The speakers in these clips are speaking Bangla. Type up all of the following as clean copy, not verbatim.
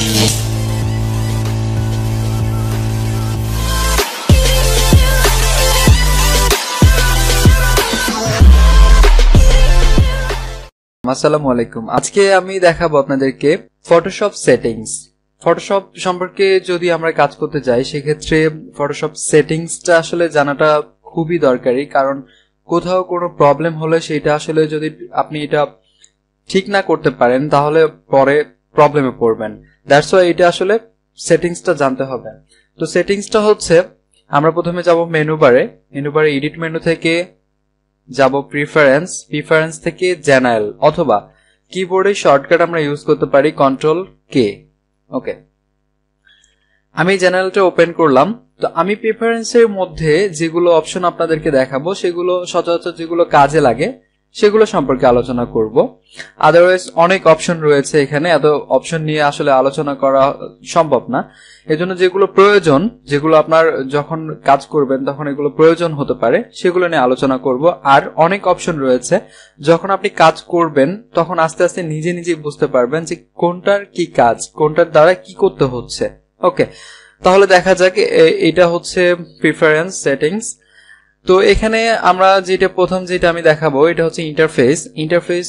আসসালামু আলাইকুম। আজকে আমি দেখাবো আপনাদেরকে ফটোশপ সেটিংস। ফটোশপ সম্পর্কে যদি আমরা কাজ করতে যাই সেক্ষেত্রে ফটোশপ সেটিংসটা আসলে জানাটা খুবই দরকারি, কারণ কোথাও কোনো প্রবলেম হলে সেটা আসলে যদি আপনি এটা ঠিক না করতে পারেন তাহলে পরে প্রবলেমে পড়বেন। দ্যাটস ওয়াই এটা আসলে সেটিংসটা জানতে হবে। তো সেটিংসটা হচ্ছে, আমরা প্রথমে যাব মেনু বারে এডিট মেনু থেকে যাব প্রিফারেন্স থেকে জেনারেল, অথবা কিবোর্ডে শর্টকাট আমরা ইউজ করতে পারি কন্ট্রোল কে। ওকে, আমি জেনারেলটা ওপেন করলাম। তো আমি প্রিফারেন্সের মধ্যে যেগুলো অপশন আপনাদেরকে দেখাবো সেগুলো সচরাচর যেগুলো কাজে লাগে সেগুলো সম্পর্কে আলোচনা করব। আদারওয়াইজ অনেক অপশন রয়েছে এখানে, এত অপশন নিয়ে আসলে আলোচনা করা সম্ভব না। এজন্য যেগুলো প্রয়োজন, যেগুলো আপনার যখন কাজ করবেন তখন এগুলো প্রয়োজন হতে পারে, সেগুলো নিয়ে আলোচনা করব। আর অনেক অপশন রয়েছে, যখন আপনি কাজ করবেন তখন আস্তে আস্তে নিজে নিজে বুঝতে পারবেন যে কোনটার কি কাজ, কোনটার দ্বারা কি করতে হচ্ছে। ওকে, তাহলে দেখা যাক। এটা হচ্ছে প্রিফারেন্স সেটিংস। তো এখানে আমরা প্রথম যেটা আমি দেখাবো এটা হচ্ছে ইন্টারফেস,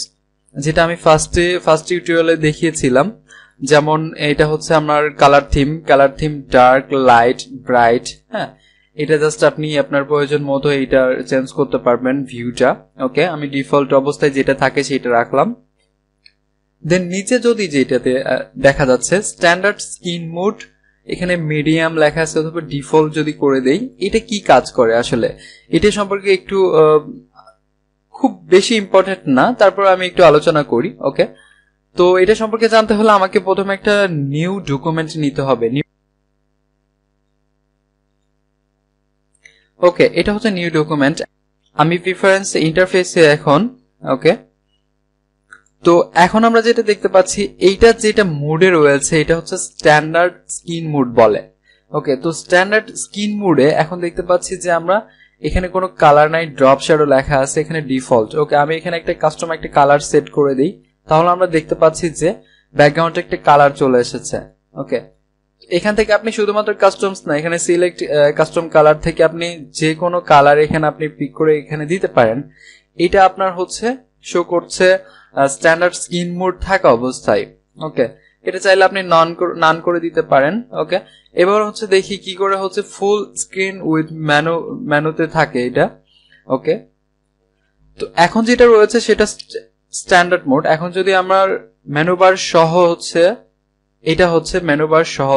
যেটা আমি ফার্স্ট টিউটোরিয়ালে দেখিয়েছিলাম। যেমন এটা হচ্ছে আপনার colour theme dark, light, bright. হ্যাঁ, এটা জাস্ট আপনি আপনার প্রয়োজন মতো এটা চেঞ্জ করতে পারবেন ভিউটা। ওকে, আমি ডিফল্ট অবস্থায় যেটা থাকে সেটা রাখলাম। দেন নিচে যদি যেটাতে দেখা যাচ্ছে স্ট্যান্ডার্ড স্ক্রিন মোড, এখানে মিডিয়াম লেখা আছে, অথবা ডিফল্ট যদি করে দেই, এটা কি কাজ করে আসলে এটা সম্পর্কে একটু খুব বেশি ইম্পর্টেন্ট না, তারপর আমি একটু আলোচনা করি। ওকে, তো এটা সম্পর্কে জানতে হলে আমাকে প্রথমে একটা নিউ ডকুমেন্ট নিতে হবে। ওকে, এটা হচ্ছে নিউ ডকুমেন্ট। আমি প্রিফারেন্স ইন্টারফেসে এখন। ওকে, তো এখন আমরা যেটা দেখতে পাচ্ছি, এইটা যেটা মোডে রয়েছে এটা হচ্ছে স্ট্যান্ডার্ড স্ক্রিন মোড বলে। ওকে, তো স্ট্যান্ডার্ড স্ক্রিন মোডে এখন দেখতে পাচ্ছি যে আমরা এখানে কোনো কালার নাই, ড্রপ শ্যাডো লেখা আছে, এখানে ডিফল্ট। ওকে, আমি এখানে একটা কাস্টম একটা কালার সেট করে দিই, তাহলে আমরা দেখতে পাচ্ছি যে ব্যাকগ্রাউন্ডে একটা কালার চলে এসেছে। ওকে, এখান থেকে আপনি শুধুমাত্র কাস্টমস না, এখানে সিলেক্ট কাস্টম কালার থেকে আপনি যে কোনো কালার এখানে আপনি পিক করে এখানে দিতে পারেন। এটা আপনার হচ্ছে শো করছে স্ট্যান্ডার্ড স্ক্রিন মোড থাকা অবস্থায়। ওকে, এটা চাইলে আপনি নান করে দিতে পারেন। ওকে, এবার হচ্ছে দেখি কি করে হচ্ছে ফুল স্ক্রিন উইথ মেনুতে থাকে এটা। ওকে, তো এখন যেটা রয়েছে সেটা স্ট্যান্ডার্ড মোড। এখন যদি আমার মেনুবার সহ হচ্ছে, এটা হচ্ছে মেনুবার সহ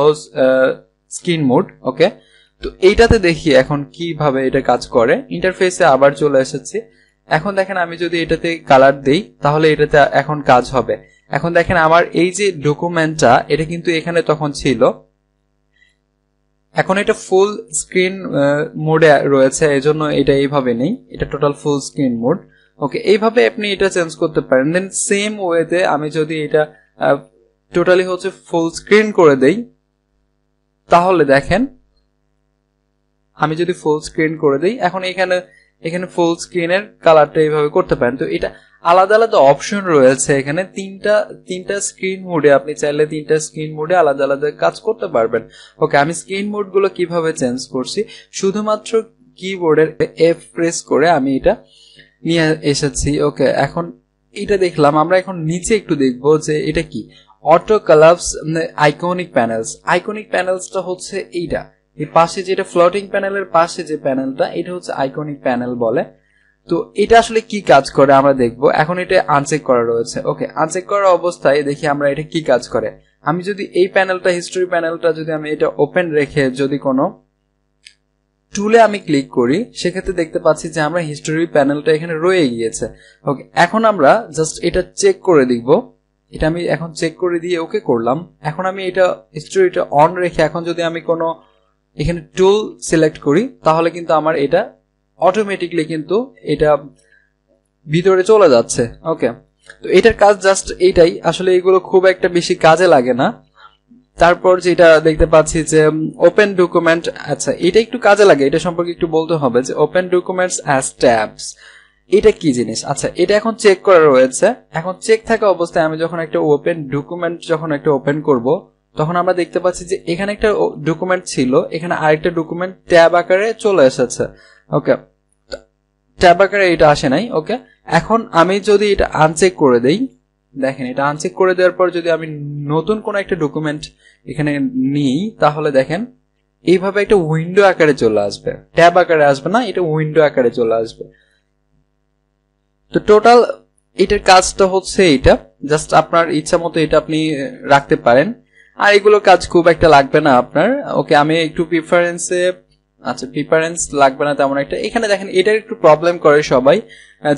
স্ক্রিন মোড। ওকে, তো এইটাতে দেখি এখন কিভাবে এটা কাজ করে। ইন্টারফেসে আবার চলে এসেছি। এখন দেখেন আমি যদি এটাতে কালার দেই তাহলে এটাতে এখন কাজ হবে। এখন দেখেন আমার এই যে ডকুমেন্টটা এটা কিন্তু এখানে তখন ছিল, এখন এটা ফুল স্ক্রিন মোডে রয়েছে, এজন্য এটা এইভাবে নেই, এটা টোটাল ফুল স্ক্রিন মোড। ওকে, এইভাবে আপনি এটা চেঞ্জ করতে পারেন। দেন সেম ওয়েতে আমি যদি এটা টোটালি হচ্ছে ফুল স্ক্রিন করে দেই, তাহলে দেখেন আমি যদি ফুল স্ক্রিন করে দেই, এখন এখানে ফুল স্ক্রিনের কালারটা এইভাবে করতে পারেন। তো এটা আলাদা আলাদা অপশন রয়েছে এখানে, তিনটা স্ক্রিন মোডে আপনি চাইলে তিনটা স্ক্রিন মোডে আলাদা আলাদা কাজ করতে পারবেন। ওকে, আমি স্ক্রিন মোড গুলো কিভাবে চেঞ্জ করছি, শুধুমাত্র কিবোর্ডের এফ প্রেস করে আমি এটা নিয়ে এসেছি। ওকে, এখন এটা দেখলাম। আমরা এখন নিচে একটু দেখবো যে এটা কি, অটো কালার্স আইকনিক প্যানেলসটা হচ্ছে এইটা, এই পাশে যেটা ফ্লোটিং প্যানেলের পাশে যে প্যানেলটা, এটা হচ্ছে আইকনিক প্যানেল বলে। তো এটা আসলে কি কাজ করে আমরা দেখবো। এখন এটা আনচেক করা রয়েছে। ওকে, আনচেক করা অবস্থায় দেখি আমরা এটা কি কাজ করে। আমি যদি এই প্যানেলটা, হিস্টোরি প্যানেলটা যদি আমি এটা ওপেন রেখে যদি কোনো টুলে আমি ক্লিক করি, সেক্ষেত্রে দেখতে পাচ্ছি যে আমরা হিস্টোরি প্যানেলটা এখানে রয়ে গিয়েছে। ওকে, এখন আমরা জাস্ট এটা চেক করে দেখবো। এটা আমি এখন চেক করে দিয়ে ওকে করলাম। এখন আমি এটা হিস্টোরিটা অন রেখে এখন যদি আমি কোনো এখানে টুল সিলেক্ট করি, তাহলে কিন্তু আমার এটা অটোমেটিকলি কিন্তু এটা ভিতরে চলে যাচ্ছে। ওকে, তো এটার কাজ জাস্ট এইটাই, আসলে এগুলো খুব একটা বেশি কাজে লাগে না। তারপর যেটা দেখতে পাচ্ছি যে ওপেন ডকুমেন্ট, আচ্ছা এটা একটু কাজে লাগে, এটা সম্পর্কে একটু বলতে হবে যে ওপেন ডকুমেন্টস অ্যাজ ট্যাবস এটা কি জিনিস। আচ্ছা, এটা এখন চেক করা রয়েছে। এখন চেক থাকা অবস্থায় আমি যখন একটা ওপেন ডকুমেন্ট যখন একটা ওপেন করব, তখন আমরা দেখতে পাচ্ছি যে এখানে একটা ডকুমেন্ট ছিল, এখানে আরেকটা ডকুমেন্ট ট্যাব আকারে চলে এসেছে। ওকে, ট্যাব আকারে এটা আসে নাই। ওকে, এখন আমি যদি এটা আনচেক করে দেই, দেখেন এটা আনচেক করে দেওয়ার পর যদি আমি নতুন কোনো একটা ডকুমেন্ট এখানে নিই, তাহলে দেখেন এইভাবে একটা উইন্ডো আকারে চলে আসবে, ট্যাব আকারে আসবে না, এটা উইন্ডো আকারে চলে আসবে। তো টোটাল এটার কাজটা হচ্ছে এটা, জাস্ট আপনার ইচ্ছা মতো এটা আপনি রাখতে পারেন, আর এগুলোর কাজ খুব একটা লাগবে না আপনার। ওকে, আমি একটু প্রিফারেন্স লাগবে না তেমন একটা। এখানে দেখেন এটার একটু প্রবলেম করে সবাই,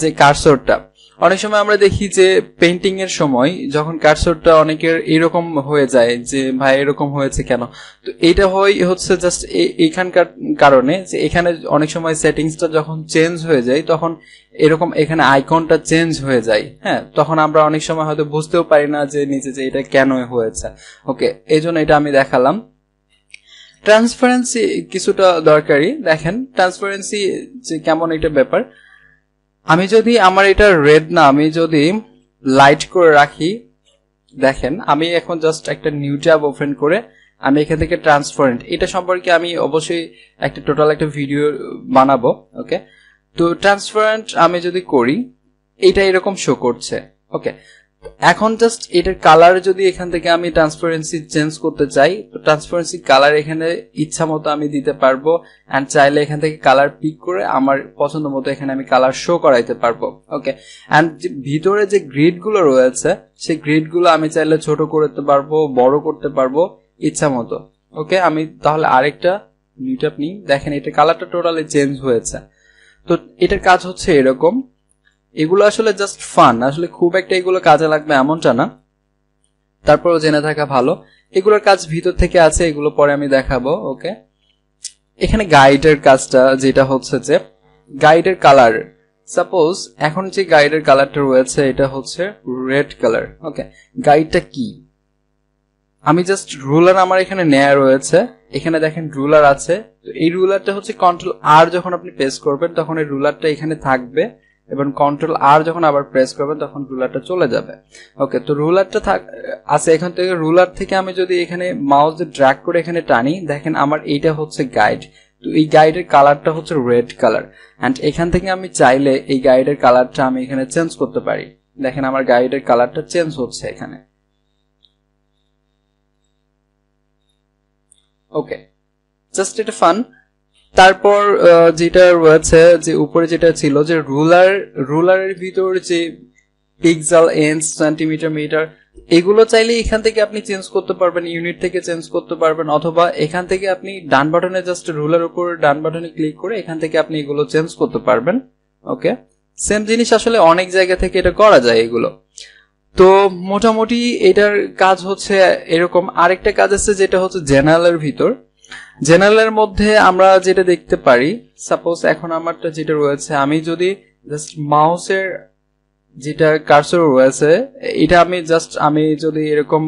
যে কার্সরটা অনেক সময় আমরা দেখি যে পেইন্টিং এর সময় যখন কার্সরটা অনেকের এরকম হয়ে যায় যে ভাই এরকম হয়েছে কেন। তো এটা হচ্ছে জাস্ট এখানকার কারণে যে এখানে অনেক সময় সেটিংসটা যখন চেঞ্জ হয়ে যায় তখন এরকম এখানে আইকনটা চেঞ্জ হয়ে যায়। হ্যাঁ, তখন আমরা অনেক সময় হয়তো বুঝতেও পারি না যে নিচে যে এটা কেন হয়েছে। ওকে, এই জন্য এটা আমি দেখালাম। ট্রান্সপারেন্সি কিছুটা দরকারি। দেখেন ট্রান্সপারেন্সি যে কেমন একটা ব্যাপার, আমি যদি আমার এটা রেড না, আমি যদি লাইট করে রাখি, দেখেন আমি এখন জাস্ট একটা নিউ ট্যাব ওপেন করে আমি এখান থেকে ট্রান্সপারেন্ট, এটা সম্পর্কে আমি অবশ্যই একটা টোটাল একটা ভিডিও বানাবো। ওকে, তো ট্রান্সপারেন্ট আমি যদি করি এটা এরকম শো করছে। ওকে, এখন জাস্ট এটার কালার যদি এখান থেকে আমি ট্রান্সপারেন্সি চেঞ্জ করতে চাই, তো ট্রান্সপারেন্সি কালার এখানে ইচ্ছা মতো আমি দিতে পারবো, এন্ড চাইলে এখান থেকে কালার পিক করে আমার পছন্দ মতো এখানে আমি কালার শো করাইতে পারবো। ওকে, এন্ড ভিতরে যে গ্রিড গুলো রয়েছে সেই গ্রিড গুলো আমি চাইলে ছোট করতে পারবো, বড় করতে পারবো ইচ্ছা মতো। ওকে, আমি তাহলে আরেকটা নিউ ট্যাব নিই, দেখেন এটা কালারটা টোটালি চেঞ্জ হয়েছে। তো এটার কাজ হচ্ছে এরকম। এগুলো আসলে জাস্ট ফান, আসলে খুব একটা এগুলো কাজে লাগবে এমনটা না, তারপরও জেনে থাকা ভালো। এগুলোর কাজ ভিতর থেকে আছে, এগুলো পরে আমি দেখাবো। ওকে, এখানে গাইডের কাজটা যেটা হচ্ছে যে গাইডের কালার, সাপোজ এখন যে গাইডের কালারটা রয়েছে এটা হচ্ছে রেড কালার। ওকে, গাইডটা কি, আমি জাস্ট রুলার আমার এখানে নেয়া রয়েছে, এখানে দেখেন রুলার আছে। তো এই রুলারটা হচ্ছে কন্ট্রোল আর যখন আপনি প্রেস করবেন তখন এই রুলারটা এখানে থাকবে, এবং কন্ট্রোল আর যখন আবার প্রেস করবেন তখন রুলারটা চলে যাবে। ওকে, তো রুলারটা আছে এখান থেকে। রুলার থেকে আমি যদি এখানে মাউস ড্র্যাগ করে এখানে টানি, দেখেন আমার এইটা হচ্ছে গাইড। তো এই গাইডের কালারটা হচ্ছে রেড কালার, এন্ড এখান থেকে আমি চাইলে এই গাইডের কালারটা আমি এখানে চেঞ্জ করতে পারি। দেখেন আমার গাইডের কালারটা চেঞ্জ হচ্ছে এখানে। ওকে, জাস্ট এটা ফান। তারপর যেটা রয়েছে যে উপরে যেটা ছিল যে রুলারের ভিতর যে পিক্সেল, ইঞ্চ, সেন্টিমিটার, মিটার, এগুলো চাইলে এখান থেকে আপনি চেঞ্জ করতে পারবেন, ইউনিট থেকে চেঞ্জ করতে পারবেন, অথবা এখান থেকে আপনি ডান বাটনে জাস্ট রুলার উপর ডান বাটনে ক্লিক করে এখান থেকে আপনি এগুলো চেঞ্জ করতে পারবেন। ওকে, সেম জিনিস আসলে অনেক জায়গা থেকে এটা করা যায় এগুলো। তো মোটামুটি এটার কাজ হচ্ছে এরকম। আরেকটা কাজ আছে যেটা হচ্ছে জেনারেলের ভিতর। জেনারেলের মধ্যে আমরা যেটা দেখতে পারি, সাপোজ এখন আমারটা যেটা রয়েছে, আমি যদি জাস্ট মাউসের যেটা কার্সর রয়েছে এটা আমি যদি এরকম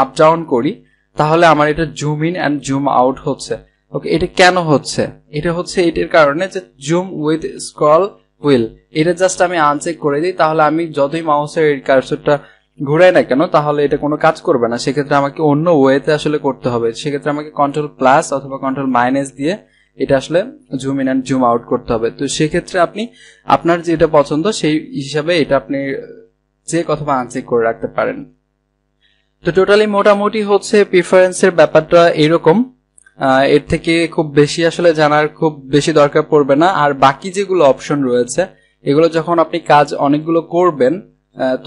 আপ ডাউন করি তাহলে আমার এটা zoom in and zoom out হচ্ছে। ওকে, এটা কেন হচ্ছে? এটা হচ্ছে এটার কারণে যে জুম উইথ স্ক্রল হুইল, এটা জাস্ট আমি আনচেক করে দিই, তাহলে আমি যতই মাউসের কার্সরটা ঘুরাই না কেন তাহলে এটা কোনো কাজ করবে না। সেক্ষেত্রে আমাকে অন্য ওয়েতে আসলে করতে হবে। সেক্ষেত্রে আমাকে কন্ট্রোল প্লাস অথবা কন্ট্রোল মাইনাস দিয়ে এটা আসলে zoom in and zoom out করতে হবে। তো সেক্ষেত্রে আপনি আপনার যেটা পছন্দ সেই হিসাবে এটা আপনি চেক অথবা আনচেক করে রাখতে পারেন। তো টোটালি মোটামুটি হচ্ছে প্রিফারেন্সের ব্যাপারটা এরকম। এর থেকে খুব বেশি আসলে জানার খুব বেশি দরকার পড়বে না। আর বাকি যেগুলো অপশন রয়েছে এগুলো যখন আপনি কাজ অনেকগুলো করবেন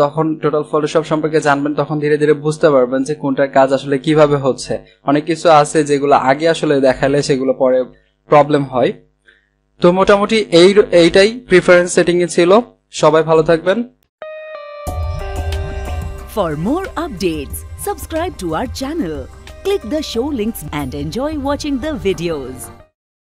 তখন টোটাল ফটোশপ সম্পর্কে জানবেন, তখন ধীরে ধীরে বুঝতে পারবেন যে কোনটার কাজ আসলে কিভাবে হচ্ছে। অনেক কিছু আছে যেগুলো আগে আসলে দেখালে সেগুলো পরে প্রবলেম হয়। তো মোটামুটি এইটাই প্রিফারেন্স সেটিং এ ছিল। সবাই ভালো থাকবেন। For more updates, subscribe to our channel, click the show links and enjoy watching the videos.